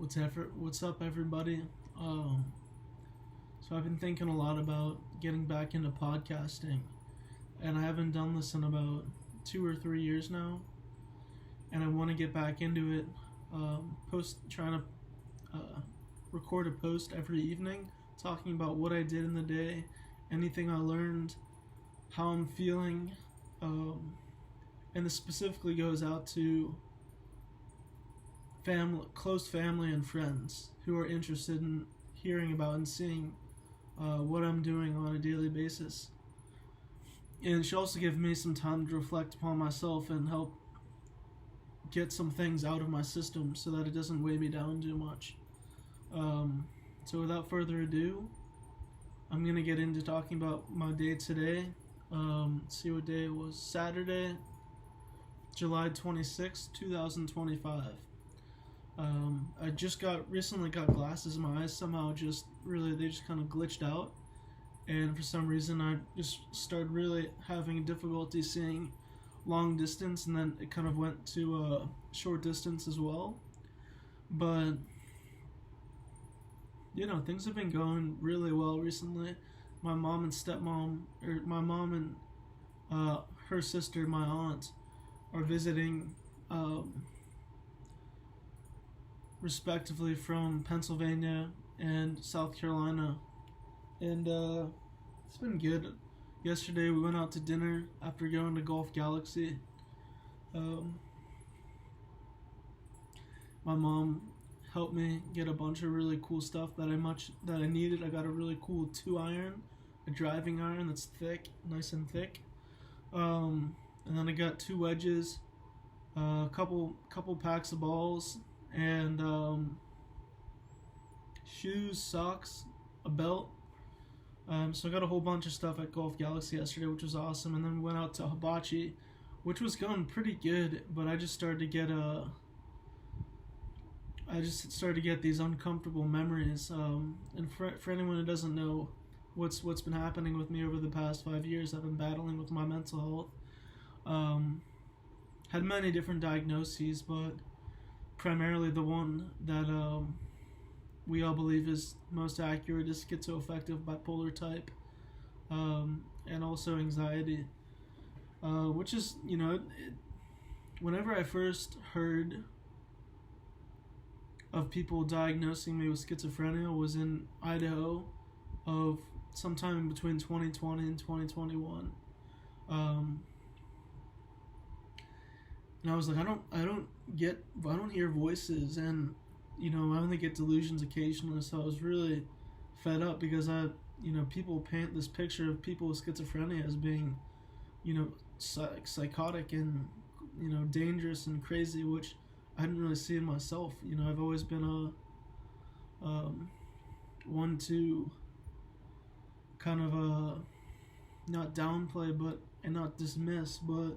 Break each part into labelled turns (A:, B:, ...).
A: What's up, everybody? So I've been thinking a lot about getting back into podcasting, and I haven't done this in about 2 or 3 years now, and I want to get back into it. Trying to record a post every evening, talking about what I did in the day, anything I learned, how I'm feeling, and this specifically goes out to close family and friends who are interested in hearing about and seeing what I'm doing on a daily basis. And it should also give me some time to reflect upon myself and help get some things out of my system so that it doesn't weigh me down too much. So without further ado, I'm going to get into talking about my day today. See what day it was. Saturday, July 26th, 2025. I recently got glasses in my eyes. Somehow they just kind of glitched out, and for some reason I just started really having difficulty seeing long distance, and then it kind of went to short distance as well. But things have been going really well recently. My mom and her sister, my aunt, are visiting respectively from Pennsylvania and South Carolina, and it's been good. Yesterday we went out to dinner after going to Golf Galaxy. My mom helped me get a bunch of really cool stuff that I needed. I got a really cool 2-iron, a driving iron that's thick, nice and thick, and then I got 2 wedges, a couple packs of balls, and shoes, socks, a belt. So I got a whole bunch of stuff at Golf Galaxy yesterday, which was awesome. And then we went out to Hibachi, which was going pretty good, but I just started to get these uncomfortable memories. And for anyone who doesn't know what's been happening with me over the past 5 years, I've been battling with my mental health. Had many different diagnoses, but primarily the one that we all believe is most accurate is schizoaffective bipolar type, and also anxiety, which is, whenever I first heard of people diagnosing me with schizophrenia was in Idaho of sometime between 2020 and 2021. And I was like, I don't hear voices, and I only get delusions occasionally. So I was really fed up because people paint this picture of people with schizophrenia as being, psychotic and dangerous and crazy, which I didn't really see in myself. I've always been one to kind of not downplay and not dismiss, but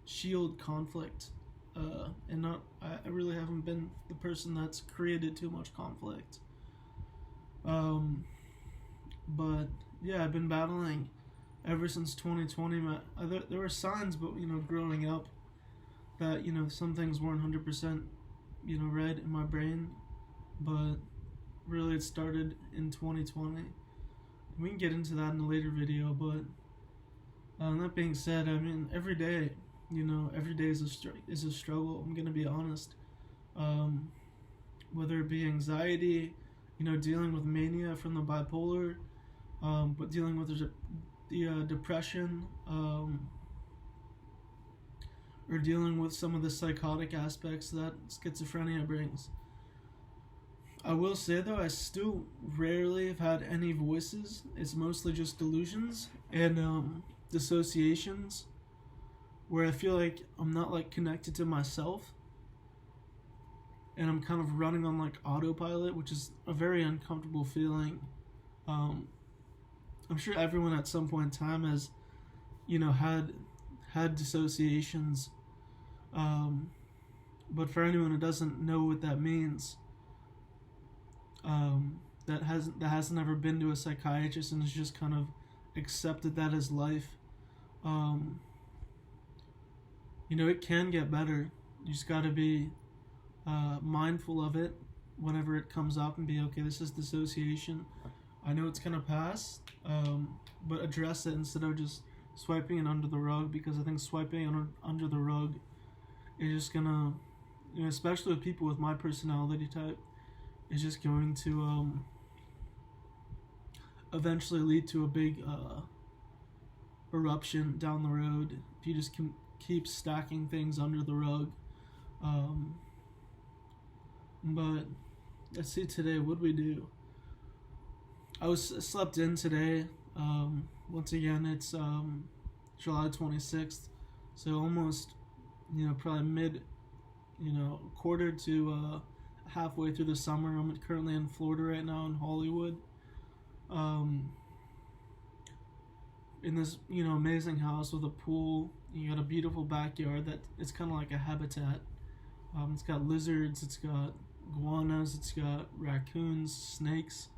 A: shield conflict, and I really haven't been the person that's created too much conflict. But yeah, I've been battling ever since 2020. There were signs, but growing up, that some things weren't 100% red in my brain, but really it started in 2020. We can get into that in a later video, but that being said, every day. Every day is a struggle. I'm gonna be honest. Whether it be anxiety, dealing with mania from the bipolar, but dealing with the depression, or dealing with some of the psychotic aspects that schizophrenia brings. I will say though, I still rarely have had any voices. It's mostly just delusions and dissociations, where I feel like I'm not connected to myself, and I'm kind of running on autopilot, which is a very uncomfortable feeling. I'm sure everyone at some point in time has, had dissociations, but for anyone who doesn't know what that means, that hasn't ever been to a psychiatrist and has just kind of accepted that as life. It can get better. you just got to be mindful of it whenever it comes up and be okay. This is dissociation. I know it's gonna pass, but address it instead of just swiping it under the rug, because I think swiping it under the rug is just gonna, especially with people with my personality type, is just going to eventually lead to a big eruption down the road if you just keep stacking things under the rug. But let's see, today, what'd we do? I slept in today. Once again, it's July 26th, so almost, probably mid, quarter to halfway through the summer. I'm currently in Florida right now, in Hollywood. In this, amazing house with a pool. You got a beautiful backyard that it's kind of like a habitat. It's got lizards, it's got iguanas, it's got raccoons, snakes.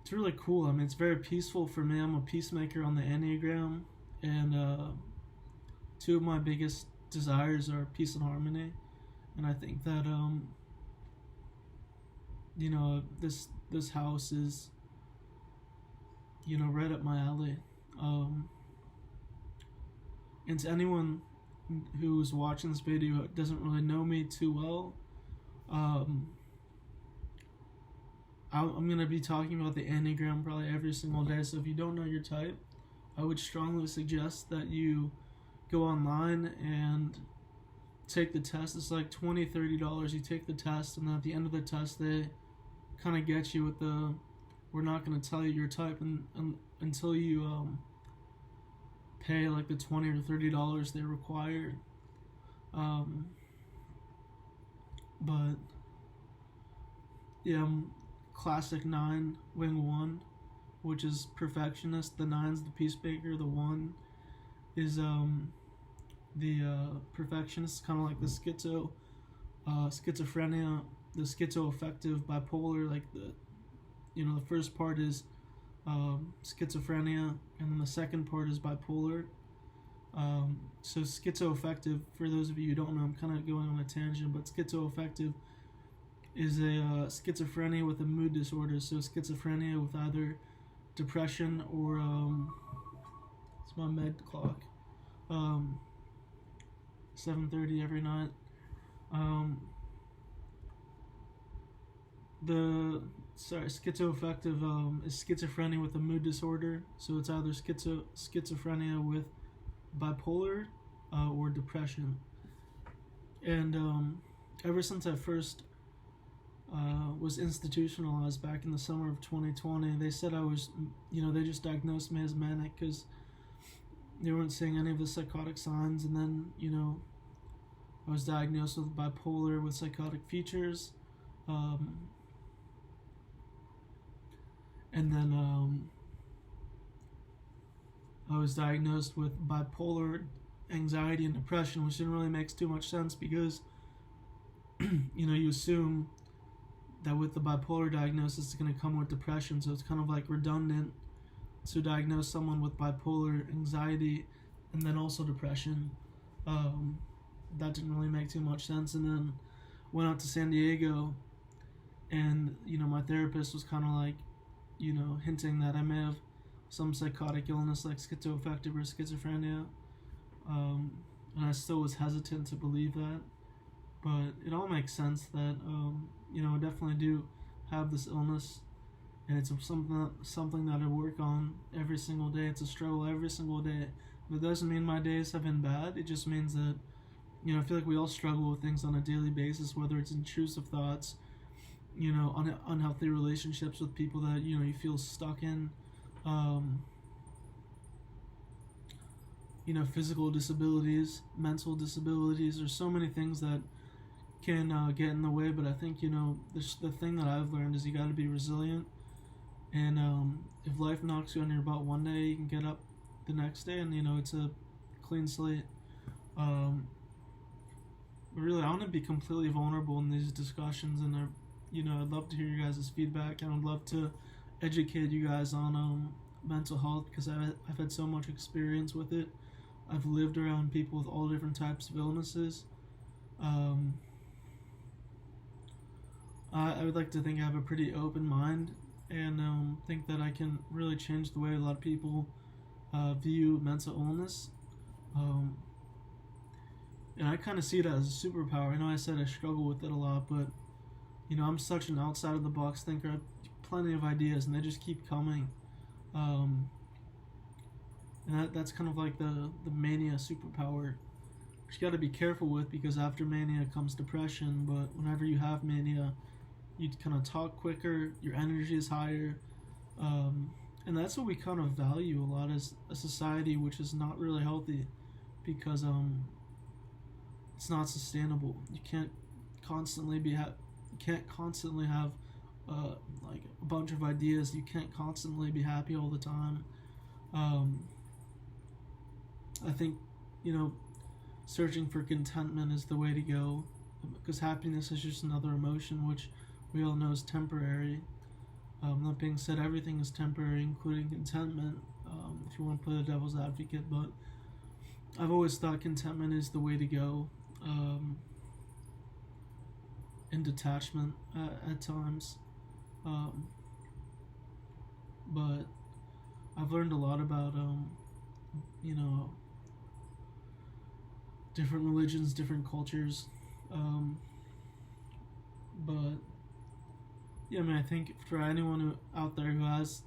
A: It's really cool. I mean, it's very peaceful for me. I'm a peacemaker on the Enneagram, and two of my biggest desires are peace and harmony. And I think that this house is right up my alley. And to anyone who's watching this video doesn't really know me too well, I'm going to be talking about the Enneagram probably every single day. So if you don't know your type, I would strongly suggest that you go online and take the test. It's like $20-$30. You take the test, and then at the end of the test, they kind of get you with the, we're not going to tell you your type until you pay like the $20 or $30 they require. But yeah, I'm classic 9, wing 1, which is perfectionist. The 9's the peacemaker. The 1 is the perfectionist, kind of like the schizophrenia, the schizoaffective bipolar. Like the first part is schizophrenia, and then the second part is bipolar. So schizoaffective, for those of you who don't know, I'm kind of going on a tangent, but schizoaffective is a schizophrenia with a mood disorder. So schizophrenia with either depression or it's my med clock, 7:30 every night. Schizoaffective is schizophrenia with a mood disorder. So it's either schizophrenia with bipolar or depression. And ever since I first was institutionalized back in the summer of 2020, they said I was, they just diagnosed me as manic because they weren't seeing any of the psychotic signs. And then, I was diagnosed with bipolar with psychotic features. And then I was diagnosed with bipolar anxiety and depression, which didn't really make too much sense because, you assume that with the bipolar diagnosis it's going to come with depression, so it's kind of like redundant to diagnose someone with bipolar anxiety and then also depression. That didn't really make too much sense. And then went out to San Diego, and my therapist was kind of like, hinting that I may have some psychotic illness like schizoaffective or schizophrenia, and I still was hesitant to believe that, but it all makes sense that I definitely do have this illness, and it's something that I work on every single day. It's a struggle every single day. But it doesn't mean my days have been bad. It just means that I feel like we all struggle with things on a daily basis, whether it's intrusive thoughts, unhealthy relationships with people that you feel stuck in, physical disabilities, mental disabilities. There's so many things that can get in the way, but I think the thing that I've learned is you got to be resilient, and if life knocks you on your butt one day, you can get up the next day, and it's a clean slate. But really, I want to be completely vulnerable in these discussions, and I'd love to hear you guys' feedback, and I'd love to educate you guys on mental health, because I've had so much experience with it. I've lived around people with all different types of illnesses. I would like to think I have a pretty open mind, and think that I can really change the way a lot of people view mental illness. Um, and I kind of see it as a superpower. I know I said I struggle with it a lot, but I'm such an outside of the box thinker. I have plenty of ideas, and they just keep coming. And that's kind of like the mania superpower, which you got to be careful with, because after mania comes depression. But whenever you have mania, you kind of talk quicker, your energy is higher, and that's what we kind of value a lot as a society, which is not really healthy, because it's not sustainable. You can't constantly have like a bunch of ideas. You can't constantly be happy all the time. I think searching for contentment is the way to go, because happiness is just another emotion, which we all know is temporary. That being said, everything is temporary, including contentment, if you want to play the devil's advocate, but I've always thought contentment is the way to go, in detachment at times. But I've learned a lot about, different religions, different cultures, but yeah, I mean, I think for anyone out there who has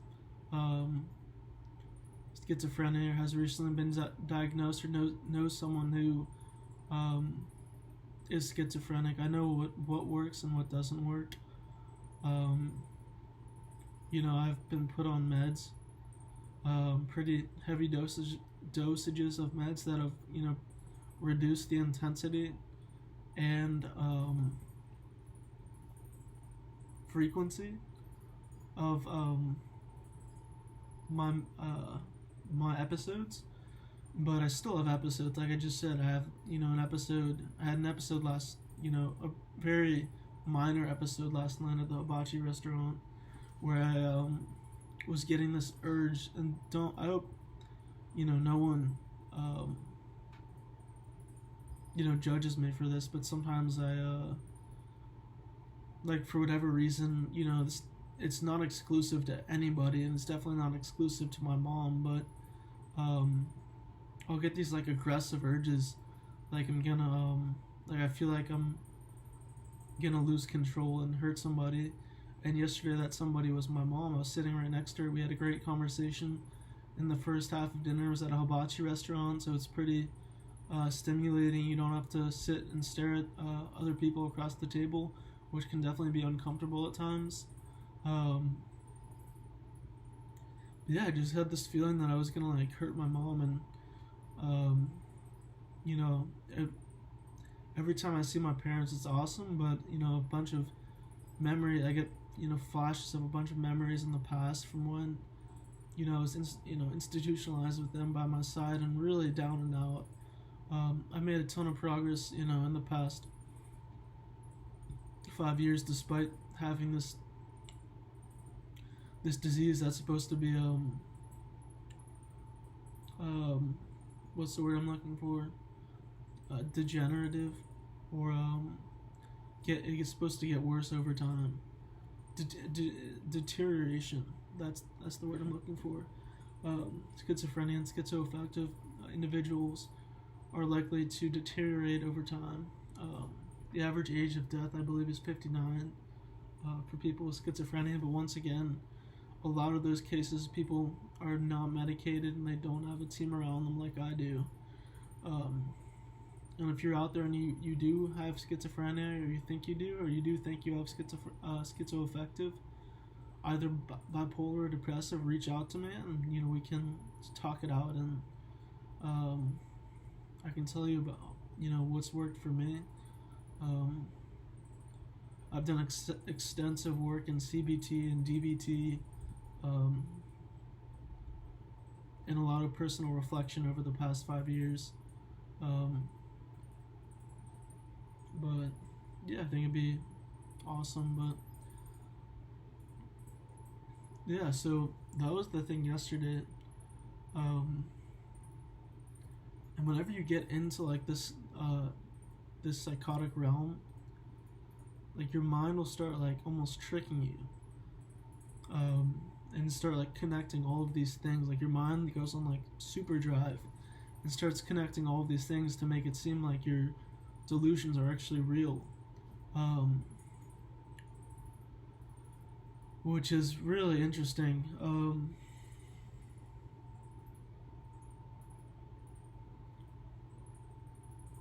A: schizophrenia, or has recently been diagnosed, or knows someone who is schizophrenic, I know what works and what doesn't work. I've been put on meds, pretty heavy dosages of meds that have reduced the intensity and frequency of my episodes, but I still have episodes. Like I just said, I have an episode. I had an episode last, a very minor episode last night at the hibachi restaurant, where I was getting this urge, and I hope no one judges me for this, but sometimes I like, for whatever reason, it's not exclusive to anybody, and it's definitely not exclusive to my mom, but I'll get these like aggressive urges, like I'm gonna like I feel like I'm gonna lose control and hurt somebody. And yesterday, that somebody was my mom. I was sitting right next to her. We had a great conversation. And the first half of dinner was at a hibachi restaurant, so it's pretty stimulating. You don't have to sit and stare at other people across the table, which can definitely be uncomfortable at times. Yeah, I just had this feeling that I was gonna like hurt my mom, and every time I see my parents, it's awesome. But a bunch of memory, I get flashes of a bunch of memories in the past from when I was institutionalized with them by my side, and really down and out. I made a ton of progress in the past 5 years, despite having this disease that's supposed to be what's the word I'm looking for, degenerative, or it's supposed to get worse over time. Deterioration. That's the word I'm looking for. Schizophrenia and schizoaffective individuals are likely to deteriorate over time. The average age of death, I believe, is 59 for people with schizophrenia. But once again, a lot of those cases, people are not medicated, and they don't have a team around them like I do. And if you're out there and you do have schizophrenia, or you think you do, or you do think you have schizoaffective, either bipolar or depressive, reach out to me, and we can talk it out, and I can tell you about what's worked for me. I've done extensive work in CBT and DBT, and a lot of personal reflection over the past 5 years. But yeah, I think it'd be awesome. But yeah, so that was the thing yesterday. And whenever you get into like this psychotic realm, like your mind will start like almost tricking you, and start like connecting all of these things. Like your mind goes on like super drive and starts connecting all of these things to make it seem like your delusions are actually real, which is really interesting.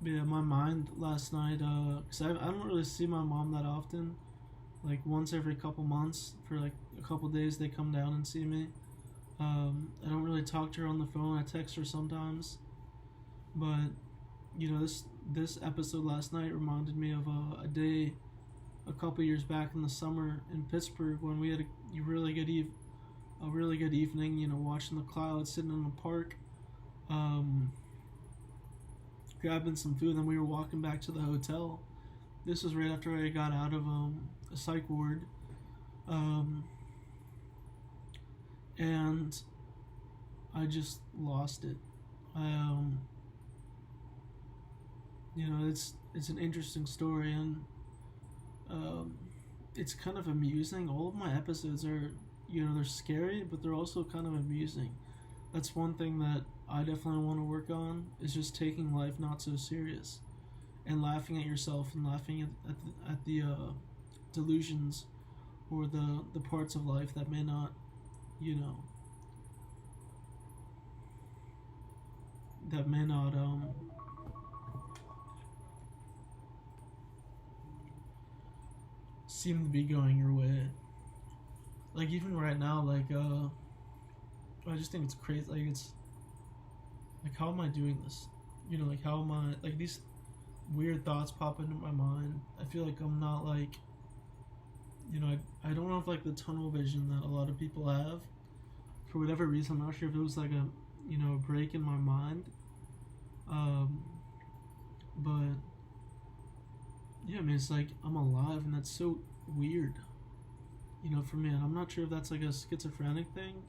A: Yeah, my mind last night, because I don't really see my mom that often. Like once every couple months for like a couple days, they come down and see me. I don't really talk to her on the phone. I text her sometimes, but this episode last night reminded me of a day a couple years back in the summer in Pittsburgh when we had a really good evening. Watching the clouds, sitting in the park. Grabbing some food, and then we were walking back to the hotel. This was right after I got out of a psych ward, and I just lost it. It's an interesting story, and it's kind of amusing. All of my episodes are, they're scary, but they're also kind of amusing. That's one thing that I definitely want to work on, is just taking life not so serious and laughing at yourself and laughing at the delusions or the parts of life that may not, that may not seem to be going your way. Like even right now, like I just think it's crazy. Like it's like, how am I doing this? Like how am I, like these weird thoughts pop into my mind. I feel like I'm not like, I don't have like the tunnel vision that a lot of people have. For whatever reason, I'm not sure if it was like a break in my mind. But yeah, I mean, it's like I'm alive, and that's so weird. For me, and I'm not sure if that's like a schizophrenic thing.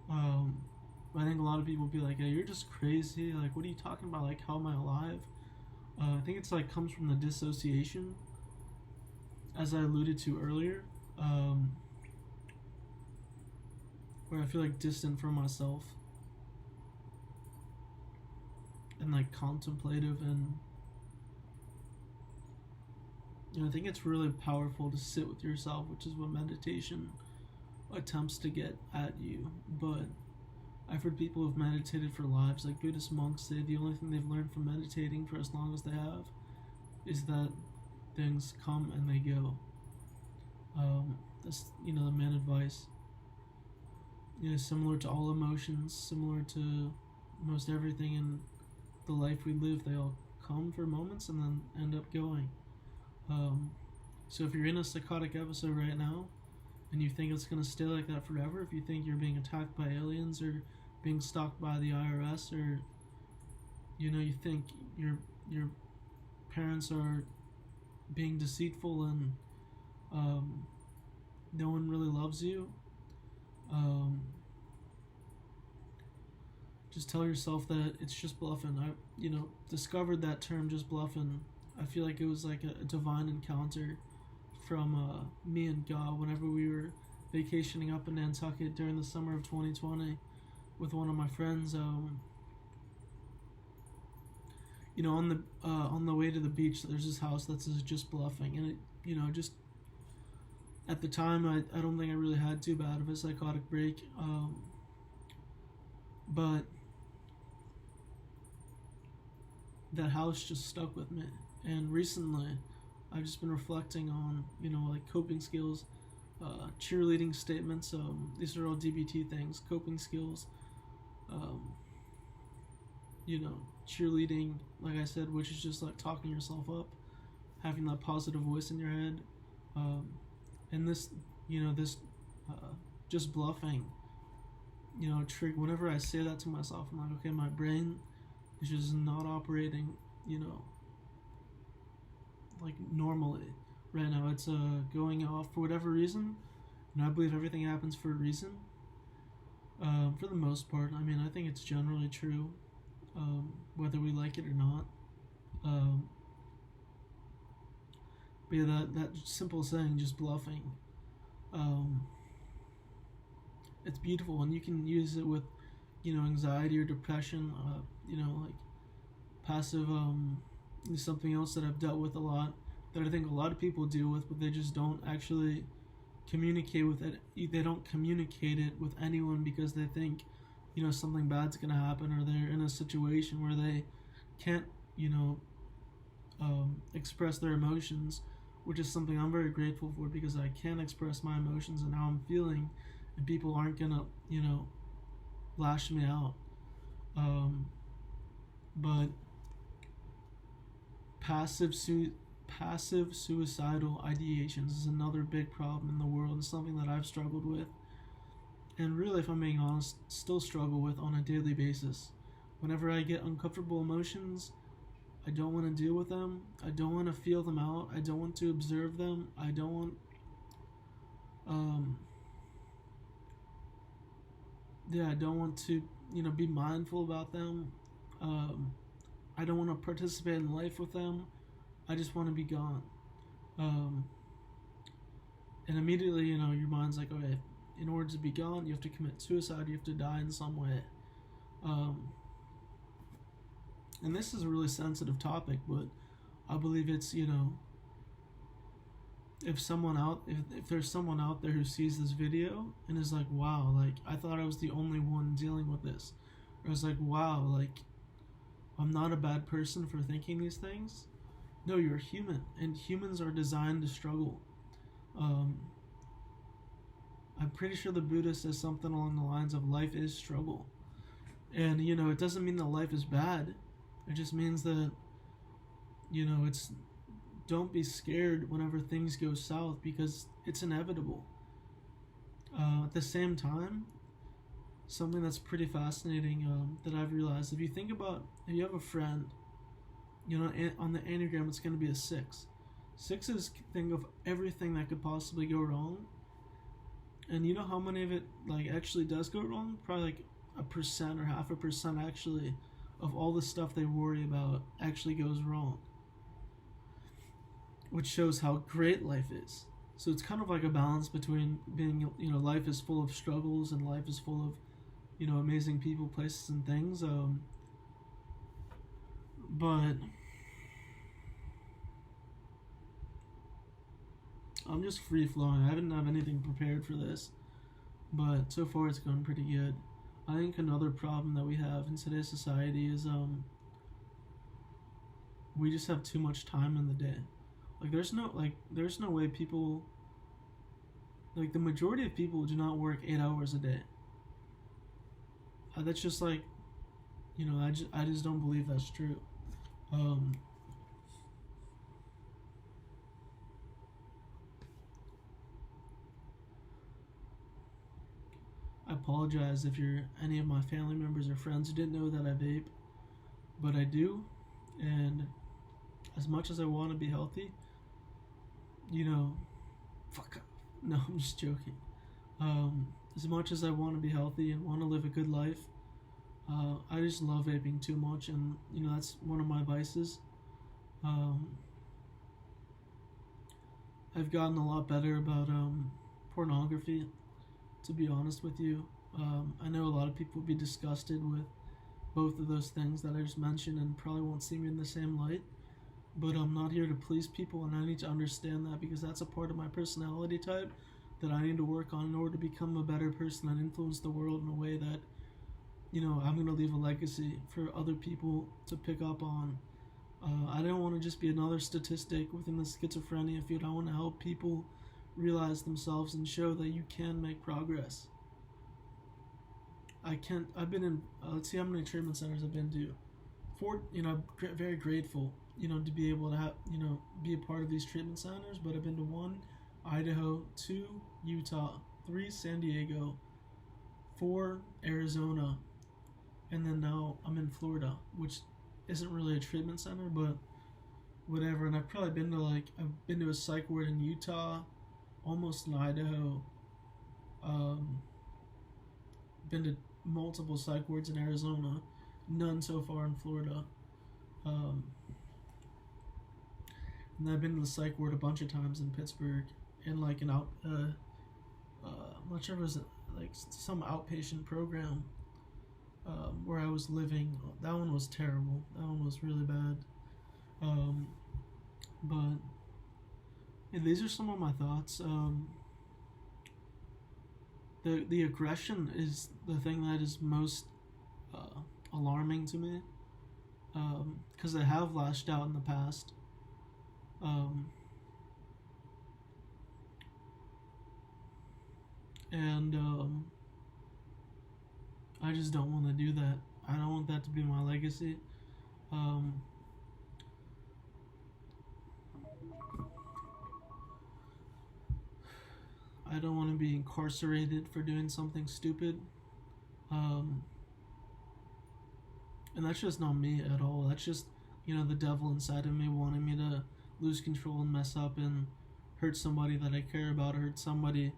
A: I think a lot of people be like, "Hey, you're just crazy. Like, what are you talking about? Like, how am I alive?" I think it's like comes from the dissociation, as I alluded to earlier, where I feel like distant from myself and like contemplative, and I think it's really powerful to sit with yourself, which is what meditation attempts to get at you. But I've heard people who've meditated for lives, like Buddhist monks, say the only thing they've learned from meditating for as long as they have is that things come and they go. That's the main advice. Similar to all emotions, similar to most everything in the life we live, they all come for moments and then end up going. So if you're in a psychotic episode right now, and you think it's going to stay like that forever, if you think you're being attacked by aliens or being stalked by the IRS, or you think your parents are being deceitful and no one really loves you, just tell yourself that it's just bluffing. I discovered that term, just bluffing. I feel like it was like a divine encounter from me and God whenever we were vacationing up in Nantucket during the summer of 2020 with one of my friends. On the way to the beach, there's this house that says just bluffing, and it just at the time I don't think I really had too bad of a psychotic break, but that house just stuck with me. And recently I've just been reflecting on like coping skills, cheerleading statements. These are all DBT things, coping skills, cheerleading, like I said, which is just like talking yourself up, having that positive voice in your head, and this just bluffing, trick. Whenever I say that to myself, I'm like, okay, my brain is just not operating, like normally right now. It's going off for whatever reason. I believe everything happens for a reason. For the most part, I mean, I think it's generally true. whether we like it or not. Um, but yeah, that simple saying, just bluffing, um, it's beautiful, and you can use it with, anxiety or depression. Like passive, is something else that I've dealt with a lot, that I think a lot of people deal with, but they just don't actually communicate with it. They don't communicate it with anyone because they think, something bad's gonna happen, or they're in a situation where they can't, express their emotions, which is something I'm very grateful for, because I can express my emotions and how I'm feeling, and people aren't gonna, lash me out. But passive suicidal ideations is another big problem in the world, and something that I've struggled with, and really, if I'm being honest, still struggle with on a daily basis. Whenever I get uncomfortable emotions, I don't want to deal with them. I don't want to feel them out. I don't want to observe them. I don't want, I don't want to, be mindful about them. I don't want to participate in life with them. I just want to be gone. And immediately, your mind's like, okay, in order to be gone, you have to commit suicide. You have to die in some way. And this is a really sensitive topic, but I believe it's, if there's someone out there who sees this video and is like, wow, like, I thought I was the only one dealing with this. Or it's like, wow, like, I'm not a bad person for thinking these things. No, you're human, and humans are designed to struggle. I'm pretty sure the Buddha says something along the lines of life is struggle. And, it doesn't mean that life is bad. It just means that, don't be scared whenever things go south, because it's inevitable. At the same time, something that's pretty fascinating, that I've realized, if you have a friend, on the Enneagram, it's going to be a 6. 6s think of everything that could possibly go wrong. And you know how many of it, like, actually does go wrong? Probably like 1% or 0.5% actually of all the stuff they worry about actually goes wrong. Which shows how great life is. So it's kind of like a balance between being, life is full of struggles and life is full of, amazing people, places, and things. But I'm just free flowing. I didn't have anything prepared for this, but so far it's gone pretty good. I think another problem that we have in today's society is we just have too much time in the day. Like there's no way people, like, the majority of people do not work 8 hours a day. That's just like, I just don't believe that's true. I apologize if you're any of my family members or friends who didn't know that I vape, but I do, and as much as I want to be healthy, fuck off. No, I'm just joking. As much as I want to be healthy and want to live a good life, I just love vaping too much, and that's one of my vices. I've gotten a lot better about pornography, to be honest with you. I know a lot of people would be disgusted with both of those things that I just mentioned and probably won't see me in the same light, but I'm not here to please people, and I need to understand that, because that's a part of my personality type that I need to work on in order to become a better person and influence the world in a way that, I'm going to leave a legacy for other people to pick up on. I don't want to just be another statistic within the schizophrenia field. I want to help people realize themselves and show that you can make progress. I've been in, let's see how many treatment centers I've been to. 4, very grateful, to be able to have, be a part of these treatment centers, but I've been to 1, Idaho, 2, Utah, 3, San Diego, 4, Arizona, and then now I'm in Florida, which isn't really a treatment center, but whatever. And I've probably been to a psych ward in Utah, almost in Idaho, been to multiple psych wards in Arizona, none so far in Florida. Um, and I've been to the psych ward a bunch of times in Pittsburgh, in like an I'm not sure if it was like some outpatient program where I was living. That one was terrible. That one was really bad. But yeah, these are some of my thoughts. The aggression is the thing that is most alarming to me, because I have lashed out in the past. And I just don't want to do that. I don't want that to be my legacy. I don't want to be incarcerated for doing something stupid. And that's just not me at all. That's just, the devil inside of me wanting me to lose control and mess up and hurt somebody that I care about, or hurt somebody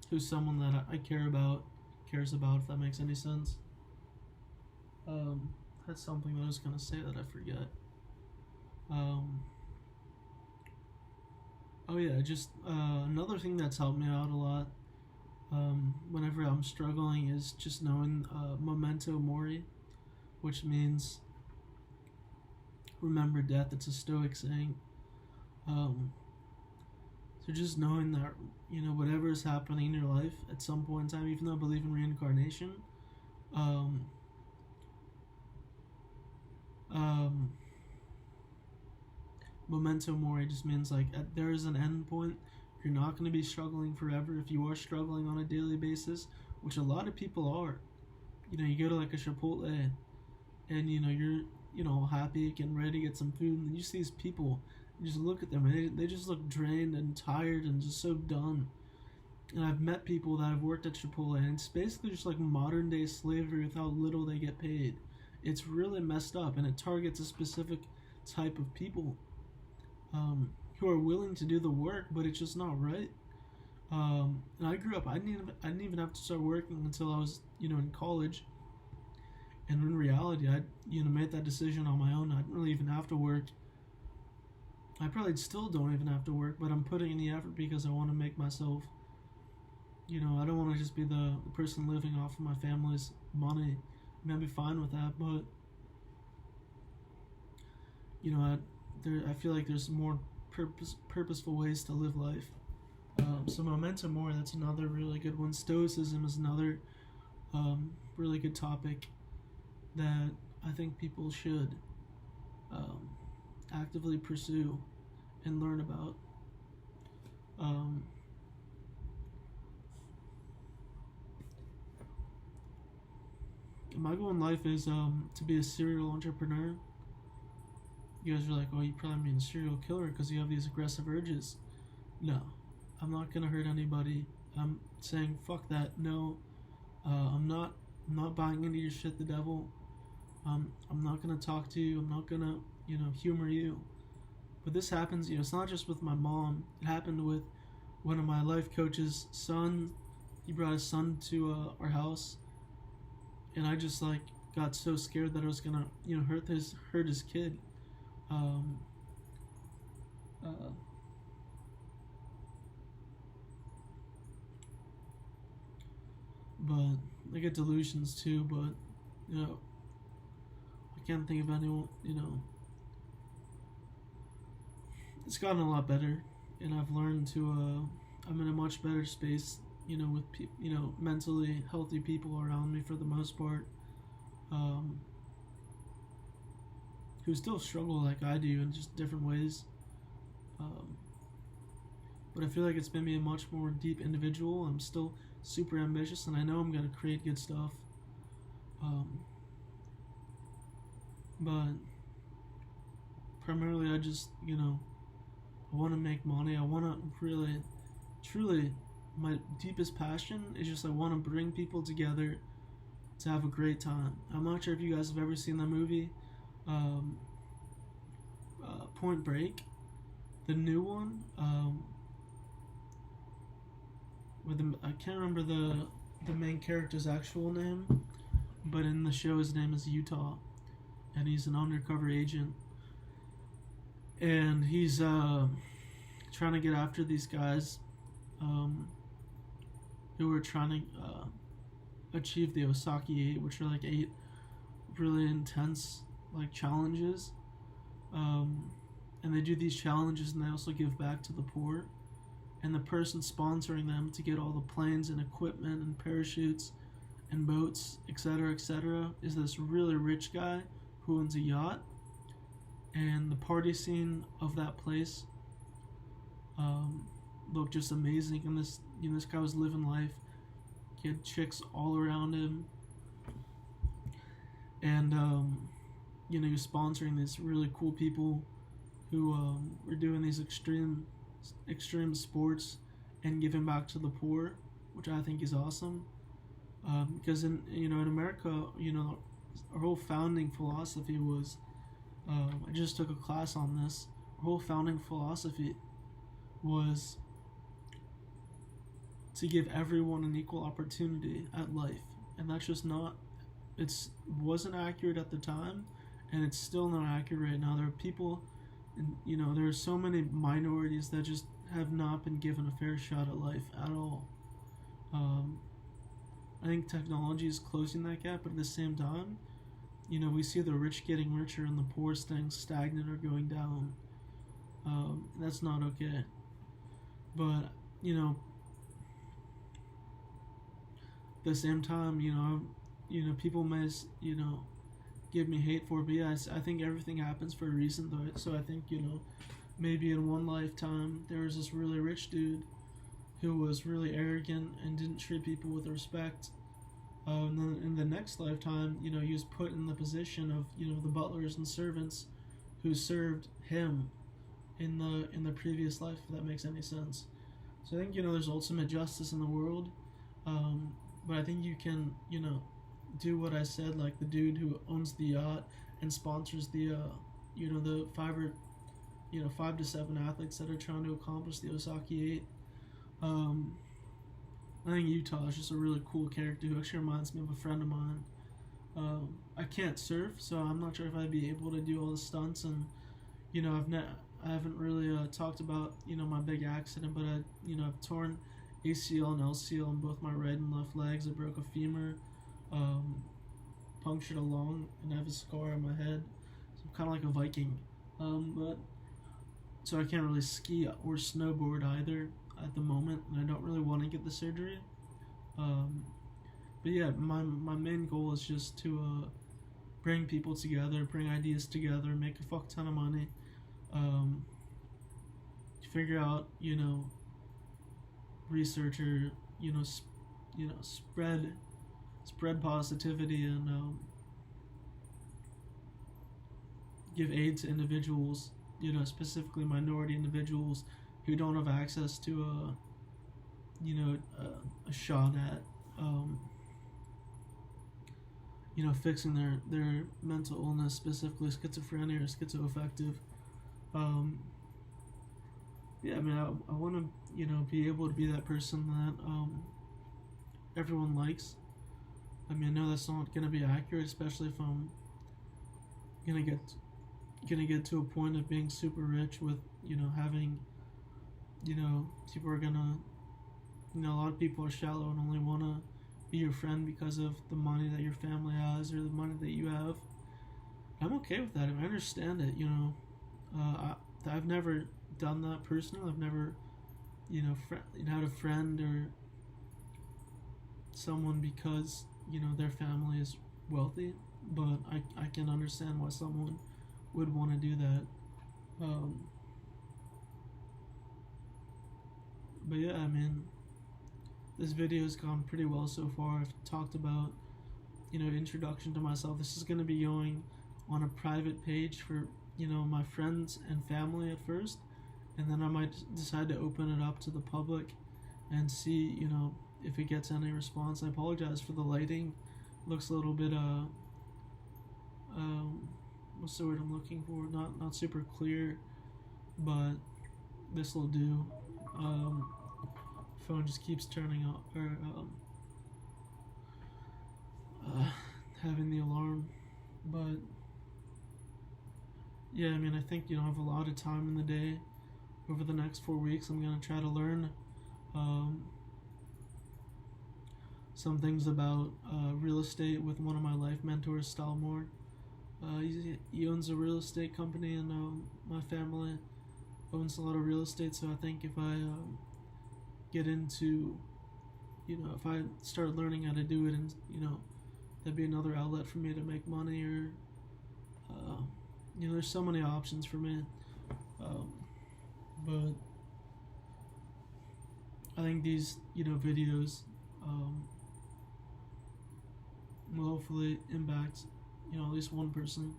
A: who's someone that I cares about, if that makes any sense. That's something that I was going to say that I forget. Oh yeah, just another thing that's helped me out a lot whenever I'm struggling is just knowing memento mori, which means remember death. It's a Stoic saying. So just knowing that, whatever is happening in your life at some point in time, even though I believe in reincarnation, memento mori just means like there is an end point. You're not going to be struggling forever. If you are struggling on a daily basis, which a lot of people are, you go to like a Chipotle and you're happy, getting ready to get some food, and you see these people, you just look at them and they just look drained and tired and just so done. And I've met people that have worked at Chipotle, and it's basically just like modern day slavery with how little they get paid. It's really messed up, and it targets a specific type of people who are willing to do the work, but it's just not right. And I grew up, I didn't even have to start working until I was, in college. And in reality, I, made that decision on my own. I didn't really even have to work. I probably still don't even have to work, but I'm putting in the effort because I want to make myself, I don't want to just be the person living off of my family's money. I mean, I'd be fine with that, but, I feel like there's more purposeful ways to live life. So memento mori, that's another really good one. Stoicism is another really good topic that I think people should actively pursue and learn about. My goal in life is to be a serial entrepreneur. You guys are like, oh, you probably mean serial killer because you have these aggressive urges. No, I'm not gonna hurt anybody. I'm saying fuck that. No, I'm not buying into your shit, the devil. I'm not gonna talk to you. I'm not gonna humor you. But this happens. It's not just with my mom. It happened with one of my life coach's son. He brought his son to our house, and I just like got so scared that I was gonna hurt his kid. But I get delusions too, but I can't think of anyone. It's gotten a lot better, and I've learned to I'm in a much better space, with mentally healthy people around me for the most part, who still struggle like I do in just different ways. But I feel like it's made me a much more deep individual. I'm still super ambitious, and I know I'm gonna create good stuff. But primarily, I just I want to make money. I want to really, truly, my deepest passion is just I want to bring people together to have a great time. I'm not sure if you guys have ever seen the movie Point Break, the new one, with I can't remember the main character's actual name, but in the show his name is Utah, and he's an undercover agent, and he's trying to get after these guys who are trying to achieve the Osaki 8, which are like 8 really intense like challenges, and they do these challenges and they also give back to the poor, and the person sponsoring them to get all the planes and equipment and parachutes and boats, etc., is this really rich guy who owns a yacht. And the party scene of that place looked just amazing. And this guy was living life. He had chicks all around him, and he was sponsoring these really cool people who were doing these extreme sports and giving back to the poor, which I think is awesome. Because in America, our whole founding philosophy was, I just took a class on this. Our whole founding philosophy was to give everyone an equal opportunity at life, and that's just not. Wasn't accurate at the time, and it's still not accurate right now. There are people, and there are so many minorities that just have not been given a fair shot at life at all. I think technology is closing that gap, but at the same time, we see the rich getting richer and the poor staying stagnant or going down. That's not okay. But, at the same time, people may, give me hate for it, but yeah, I think everything happens for a reason, though. So I think, maybe in one lifetime, there was this really rich dude who was really arrogant and didn't treat people with respect. And then in the next lifetime, he was put in the position of, the butlers and servants who served him in the previous life, if that makes any sense. So I think, there's ultimate justice in the world. But I think you can, do what I said, like the dude who owns the yacht and sponsors the, the 5 to 7 athletes that are trying to accomplish the Osaki 8. I think Utah is just a really cool character who actually reminds me of a friend of mine. I can't surf, so I'm not sure if I'd be able to do all the stunts, and I haven't really talked about my big accident, but I've torn ACL and LCL in both my right and left legs. I broke a femur, punctured a lung, and I have a scar on my head. So I'm kind of like a Viking, but so I can't really ski or snowboard either at the moment, and I don't really want to get the surgery. But yeah, my main goal is just to bring people together, bring ideas together, make a fuck ton of money, figure out, research or spread positivity, and give aid to individuals, specifically minority individuals who don't have access to a shot at fixing their mental illness, specifically schizophrenia or schizoaffective. Yeah, I mean, I want to be able to be that person that everyone likes. I mean, I know that's not gonna be accurate, especially if I'm gonna get to a point of being super rich with having people are gonna a lot of people are shallow and only want to be your friend because of the money that your family has or the money that you have. I'm okay with that. I mean, I understand it. I've never done that personally. I've never had a friend or someone because their family is wealthy, but I can understand why someone would want to do that. But yeah, I mean, this video has gone pretty well so far. I've talked about introduction to myself. This is going to be going on a private page for my friends and family at first, and then I might decide to open it up to the public and see if it gets any response. I apologize for the lighting. Looks a little bit what's the word I'm looking for? Not super clear, but this will do. Phone just keeps turning off, or having the alarm. But yeah, I mean, I think, I have a lot of time in the day. Over the next 4 weeks, I'm going to try to learn some things about real estate with one of my life mentors, Stalmore. He owns a real estate company, and my family owns a lot of real estate, so I think if I get into, if I start learning how to do it, and, that'd be another outlet for me to make money, or, there's so many options for me. But I think these, videos will hopefully impact, at least one person.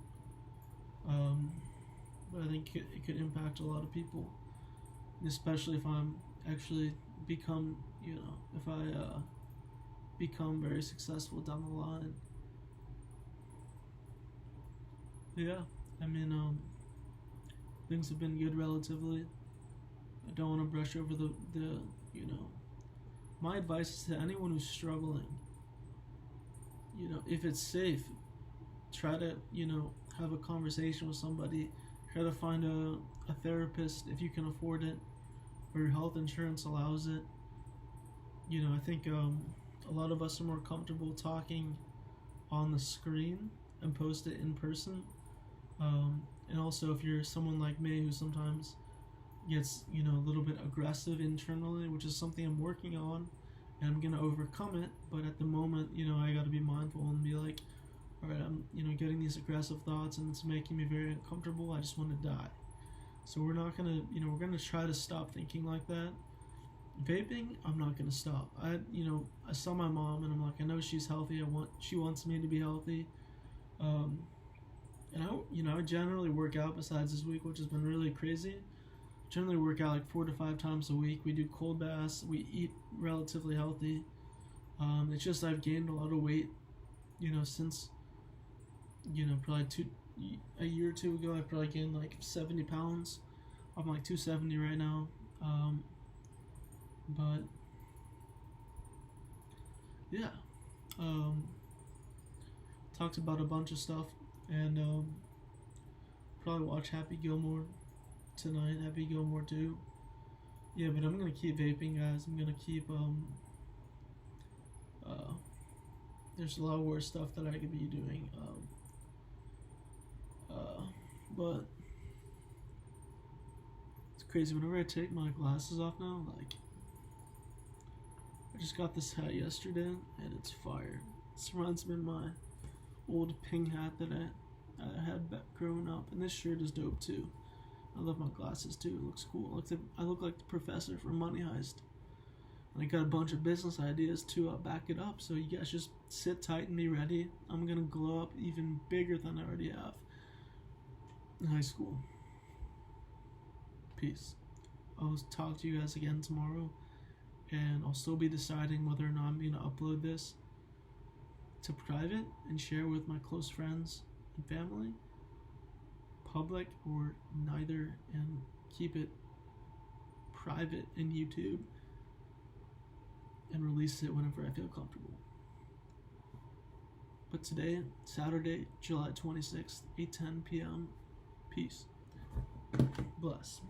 A: But I think it could impact a lot of people, especially if I'm actually become, if I become very successful down the line. Yeah, I mean, things have been good relatively. I don't want to brush over the my advice is to anyone who's struggling, if it's safe, try to, have a conversation with somebody. Try to find a therapist if you can afford it, or your health insurance allows it. I think a lot of us are more comfortable talking on the screen and post it in person. And also, if you're someone like me who sometimes gets, a little bit aggressive internally, which is something I'm working on, and I'm going to overcome it, but at the moment, I got to be mindful and be like, all right, I'm, getting these aggressive thoughts, and it's making me very uncomfortable. I just want to die. So we're not going to, we're going to try to stop thinking like that. Vaping, I'm not going to stop. I saw my mom, and I'm like, I know she's healthy. She wants me to be healthy. And I generally work out besides this week, which has been really crazy. Generally work out like 4 to 5 times a week. We do cold baths. We eat relatively healthy. It's just I've gained a lot of weight, since, probably a year or two ago. I probably gained like 70 pounds. I'm like 270 right now. But yeah, talks about a bunch of stuff, and probably watch Happy Gilmore tonight. Happy Gilmore 2. Yeah, but I'm gonna keep vaping, guys. I'm gonna keep there's a lot of worse stuff that I could be doing. But it's crazy. Whenever I take my glasses off now, like, I just got this hat yesterday, and it's fire. This reminds me of my old ping hat that I had back growing up, and this shirt is dope too. I love my glasses too. It looks cool. I look like the professor from Money Heist. And I got a bunch of business ideas to back it up. So you guys just sit tight and be ready. I'm gonna glow up even bigger than I already have in high school. Peace. I'll talk to you guys again tomorrow, and I'll still be deciding whether or not I'm gonna upload this to private and share with my close friends and family, public, or neither, and keep it private in YouTube and release it whenever I feel comfortable. But today, Saturday, July 26th, 8:10 p.m. Peace. Bless.